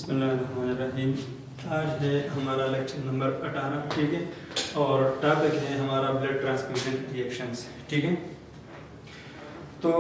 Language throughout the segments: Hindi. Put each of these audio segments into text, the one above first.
बिस्मिल्लाहिर्रहमानिर्रहीम। आज है हमारा लेक्चर नंबर 18, ठीक है, और टॉपिक है हमारा ब्लड ट्रांसफ्यूजन रिएक्शंस, ठीक है। तो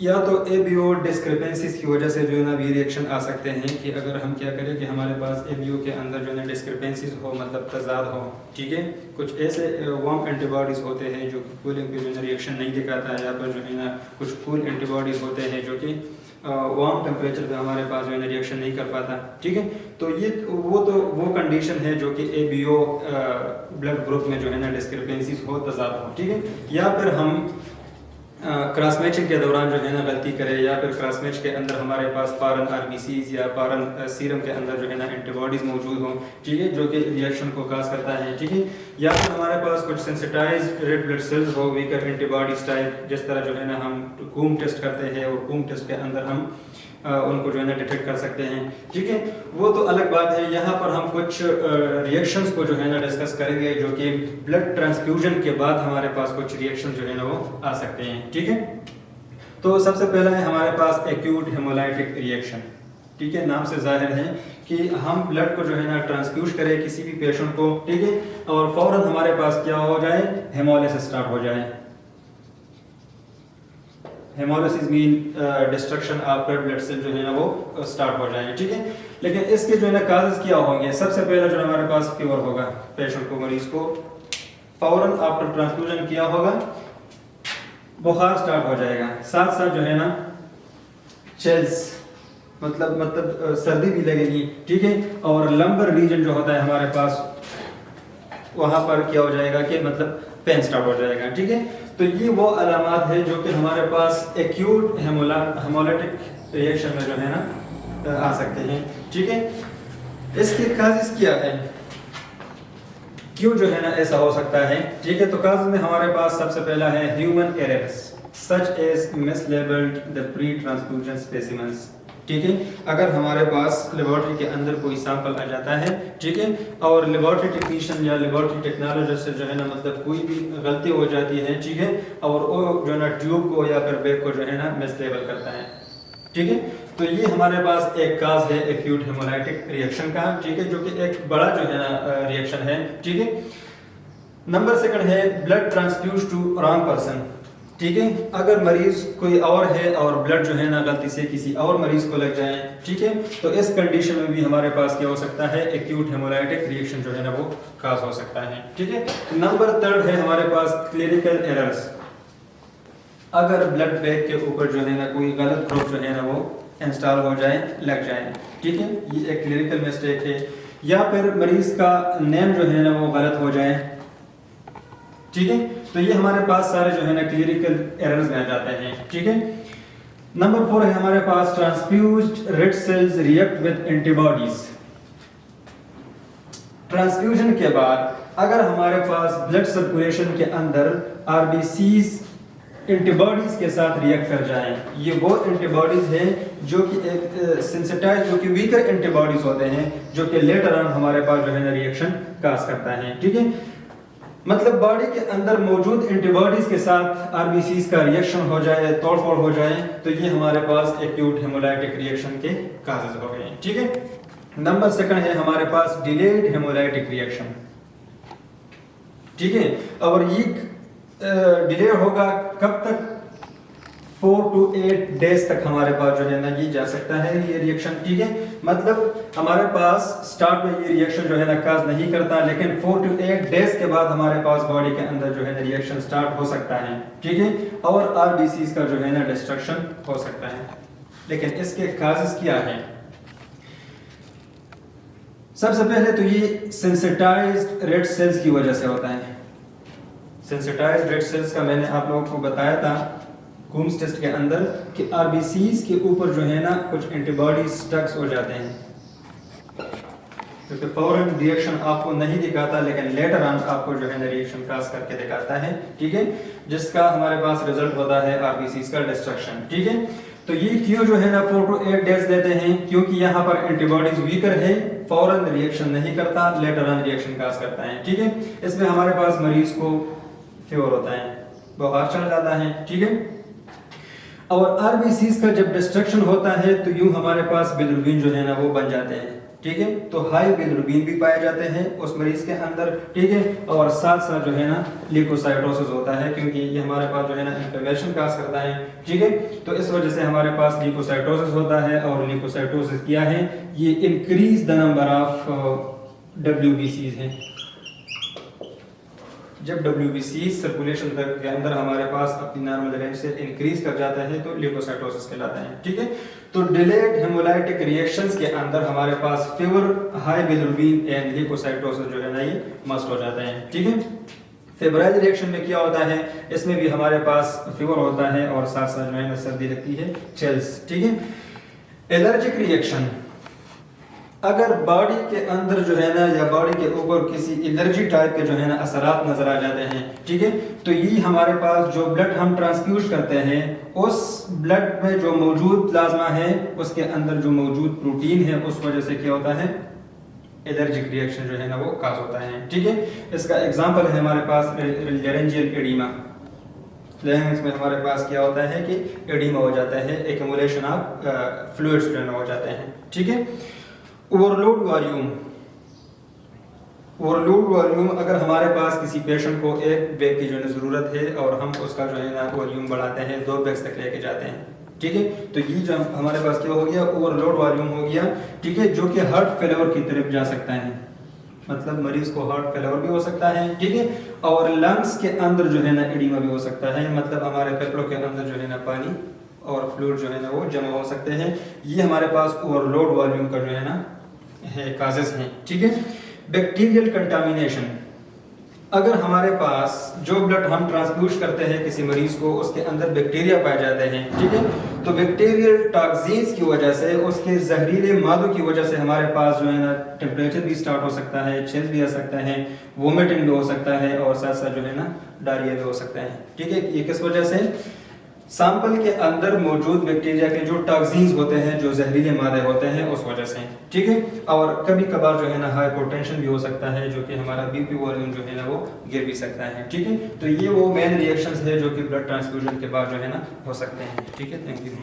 या तो ABO डिस्क्रिपेंसीज की वजह से जो है ना भी रिएक्शन आ सकते हैं कि अगर हम क्या करें कि हमारे पास ABO के अंदर जो है ना डिस्क्रिपेंसीज हो, मतलब तजाद हो, ठीक है। कुछ ऐसे वार्म एंटीबॉडीज़ होते हैं जो कूलिंग पे जो है रिएक्शन नहीं दिखाता है, या पर जो है ना कुछ कूल एंटीबॉडीज़ होते हैं जो कि वार्म टेम्परेचर पे हमारे पास जो है ना रिएक्शन नहीं कर पाता, ठीक है। तो ये वो कंडीशन है जो कि ABO ब्लड ग्रुप में जो है ना डिस्क्रिपेंसीज हो, तजाद हो, ठीक है। या फिर हम क्रॉस मैचिंग के दौरान जो है ना गलती करें, या फिर क्रॉस मैच के अंदर हमारे पास फॉरेन RBCs या फॉरेन सीरम के अंदर जो है ना एंटीबॉडीज़ मौजूद हों, ठीक है, जो कि रिएक्शन को काज करता है, ठीक है। या फिर हमारे पास कुछ सेंसिटाइज्ड रेड ब्लड सेल्स हो, वीकर एंटीबॉडीज टाइप, जिस तरह जो है ना हम कूम टेस्ट करते हैं और कूम टेस्ट के अंदर हम उनको जो है ना डिटेक्ट कर सकते हैं, ठीक है। वो तो अलग बात है। यहाँ पर हम कुछ रिएक्शंस को जो है ना डिस्कस करेंगे जो कि ब्लड ट्रांसफ्यूजन के बाद हमारे पास कुछ रिएक्शन जो है ना वो आ सकते हैं, ठीक है। तो सबसे पहला है हमारे पास एक्यूट हेमोलाइटिक रिएक्शन, ठीक है। नाम से जाहिर है कि हम ब्लड को जो है ना ट्रांसफ्यूज करें किसी भी पेशेंट को, ठीक है, और फौरन हमारे पास क्या हो जाए, हेमोलिसिस स्टार्ट हो जाए। Haemolysis mean destruction of red blood cell जो है ना वो स्टार्ट हो जाएंगे, ठीक है। लेकिन इसके जो है ना काजेस क्या होंगे, सबसे पहला जो हमारे पास फीवर होगा, पेशेंट को, मरीज को फौरन आफ्टर ट्रांसफ्यूजन किया होगा बुखार स्टार्ट हो जाएगा, साथ साथ जो है ना चिल्स मतलब सर्दी भी लगेगी, ठीक है। और लंबर रीजन जो होता है हमारे पास, वहां पर क्या हो जाएगा कि मतलब पेन स्टार्ट हो जाएगा, ठीक है। तो ये वो अलामात है जो कि हमारे पास एक्यूट हेमोलाइटिक रिएक्शन में जो है ना आ सकते हैं, ठीक है। इसके काजेस क्या है, क्यों जो है ना ऐसा हो सकता है, ठीक है। तो काजेस में हमारे पास सबसे पहला है human errors such as mislabelled the pre transfusion specimens, ठीक है। अगर हमारे पास लेबोरेटरी के अंदर कोई सैंपल आ जाता है, ठीक है, और लेबोरेटरी टेक्नीशियन या लेबोरेटरी टेक्नोलॉजिस्ट से जो है ना मतलब कोई भी गलती हो जाती है, ठीक है, और वो जो है ना ट्यूब को या फिर बैग को जो है ना मिसलेबल करता है, ठीक है। तो ये हमारे पास एक काज है एक्यूट हेमोलाइटिक रिएक्शन का, ठीक है, जो कि एक बड़ा जो है ना रिएक्शन है, ठीक है। नंबर सेकंड है blood transfuse to wrong person, ठीक है। अगर मरीज कोई और है और ब्लड जो है ना गलती से किसी और मरीज को लग जाए, ठीक है, तो इस कंडीशन में भी हमारे पास क्या हो सकता है, एक्यूट हेमोलाइटिक रिएक्शन जो है ना वो काज हो सकता है, ठीक है। नंबर थर्ड है हमारे पास क्लिनिकल एरर्स, अगर ब्लड बैग के ऊपर जो है ना कोई गलत प्रोब जो है ना वो इंस्टॉल हो जाए, लग जाए, ठीक है, ये एक क्लिनिकल मिस्टेक है। या फिर मरीज का नेम जो है ना वो गलत हो जाए, ठीक है। तो ये हमारे पास सारे जो है ना क्लिनिकल एरर्स में आ जाते हैं, ठीक है। नंबर 4 है हमारे पास transfused red cells react with antibodies. Transfusion के बाद अगर हमारे पास ब्लड सर्कुलेशन के अंदर RBCs एंटीबॉडीज के साथ रिएक्ट कर जाएं, ये वो एंटीबॉडीज हैं जो कि एक सेंसिटाइज, जो कि वीकर एंटीबॉडीज होते हैं, जो कि लेटर ऑन हमारे पास जो है ना रिएक्शन काज करता है, ठीक है। मतलब बॉडी के अंदर मौजूद एंटीबॉडीज के साथ RBCs का रिएक्शन हो जाए, तोड़फोड़ हो जाए, तो ये हमारे पास एक्यूट हेमोलाइटिक रिएक्शन के काजेज हो गए, ठीक है। नंबर सेकंड है हमारे पास डिलेड हेमोलाइटिक रिएक्शन, ठीक है। और ये डिले होगा कब तक, 4 to 8 डेज तक हमारे पास जो है ना ये जा सकता है ये रिएक्शन, ठीक है। मतलब हमारे पास स्टार्ट में ये रिएक्शन जो है ना काज नहीं करता, लेकिन 4 to 8 डेज के बाद हमारे पास बॉडी के अंदर जो है ना रिएक्शन स्टार्ट हो सकता है, ठीक है, और RBCs का जो है ना डिस्ट्रक्शन हो सकता है। लेकिन इसके काजेस क्या है, सबसे पहले तो ये सेंसिटाइज्ड रेड सेल्स की वजह से होता है। सेंसिटाइज्ड रेड सेल्स का मैंने आप लोगों को बताया था कूम्स टेस्ट के अंदर कि RBCs के ऊपर जो है ना कुछ एंटीबॉडीज स्टक्स हो जाते हैं, क्योंकि फौरन रिएक्शन आपको नहीं दिखाता, लेकिन लेटर ऑन आपको जो है ना रिएक्शन काज करके दिखाता है, ठीक है, जिसका हमारे पास रिजल्ट होता है RBCs का डिस्ट्रक्शन, ठीक है। तो ये क्यों जो है ना 4 to 8 डेज देते हैं, क्योंकि यहाँ पर एंटीबॉडीज वीकर है, फौरन रिएक्शन नहीं करता, लेटर ऑन रिएक्शन काज करता है, ठीक है। इसमें हमारे पास मरीज को फीवर होता है, बुखार चढ़ जाता है, ठीक है। और आरबीसीज का जब डिस्ट्रक्शन होता है तो यूं हमारे पास बिलिरुबिन जो है ना वो बन जाते हैं, ठीक है। तो हाई बिलिरुबिन भी पाए जाते हैं उस मरीज के अंदर, ठीक है। और साथ साथ जो है ना ल्यूकोसाइटोसिस होता है, क्योंकि ये हमारे पास जो है ना इन्फ्लेमेशन काज करता है, ठीक है। तो इस वजह से हमारे पास ल्यूकोसाइटोसिस होता है। और ल्यूकोसाइटोसिस क्या है, ये increase the number of WBCs हैं। जब WBC सर्कुलेशन के अंदर हमारे पास अपनी नॉर्मल रेंज से इंक्रीज कर जाता है तो ल्यूकोसाइटोसिस कहलाता है, ठीक है। तो डिलेड हेमोलाइटिक रिएक्शंस के अंदर हमारे पास fever, high bilirubin and leukocytosis जो है ना ये मस्ट हो जाते हैं, ठीक है। फेब्राइल रिएक्शन में क्या होता है, इसमें भी हमारे पास फीवर होता है और साथ साथ जो है ना सर्दी लगती है, चिल्स, ठीक है। एलर्जिक रिएक्शन, अगर बॉडी के अंदर जो है ना या बॉडी के ऊपर किसी एलर्जी टाइप के जो है ना असरात नजर आ जाते हैं, ठीक है। तो ये हमारे पास जो ब्लड हम ट्रांसफ्यूज करते हैं उस ब्लड में जो मौजूद प्लाज्मा है उसके अंदर जो मौजूद प्रोटीन है उस वजह से क्या होता है, एलर्जिक रिएक्शन जो है ना वो काज होता है, ठीक है। इसका एग्जांपल है हमारे पास लेरेंजियल एडिमा। लैरिंक्स में हमारे पास क्या होता है कि एडिमा हो जाता है, एक्यूमुलेशन ऑफ फ्लूइड्स जो है हो जाते हैं, ठीक है। ओवरलोड वॉल्यूम, ओवरलोड वॉल्यूम, अगर हमारे पास किसी पेशेंट को एक बैग की जो है ज़रूरत है और हम उसका जो है ना वॉल्यूम बढ़ाते हैं, 2 बैग्स तक लेके जाते हैं, ठीक है। तो ये जो हमारे पास क्या हो गया, ओवरलोड वॉल्यूम हो गया, ठीक है, जो कि हार्ट फेलियर की तरफ जा सकता है। मतलब मरीज को हार्ट फेलियर भी हो सकता है, ठीक है। और लंग्स के अंदर जो है ना एडिमा भी हो सकता है, मतलब हमारे फेफड़ों के अंदर जो है ना पानी और फ्लूइड जो है ना वो जमा हो सकते हैं। ये हमारे पास ओवरलोड वॉल्यूम का जो है ना है काजेस हैं, ठीक है। बैक्टीरियल कंटामिनेशन, अगर हमारे पास जो ब्लड हम ट्रांसफ्यूज करते हैं किसी मरीज को उसके अंदर बैक्टीरिया पाए जाते हैं, ठीक है। तो बैक्टीरियल टॉक्सिन्स की वजह से, उसके जहरीले मादों की वजह से हमारे पास जो है ना टेम्परेचर भी स्टार्ट हो सकता है, चिल्स भी आ सकता है, वोमिटिंग भी हो सकता है और साथ साथ जो है ना डायरिया भी हो सकता है, ठीक है। ये किस वजह से, सैंपल के अंदर मौजूद बैक्टीरिया के जो टॉक्सिन्स होते हैं, जो जहरीले मादे होते हैं उस वजह से, ठीक है। और कभी कभार जो है ना हाइपोटेंशन भी हो सकता है, जो कि हमारा बीपी वॉल्यूम जो है ना वो गिर भी सकता है, ठीक है। तो ये वो मेन रिएक्शंस है जो कि ब्लड ट्रांसफ्यूजन के बाद जो है ना हो सकते हैं, ठीक है। Thank you.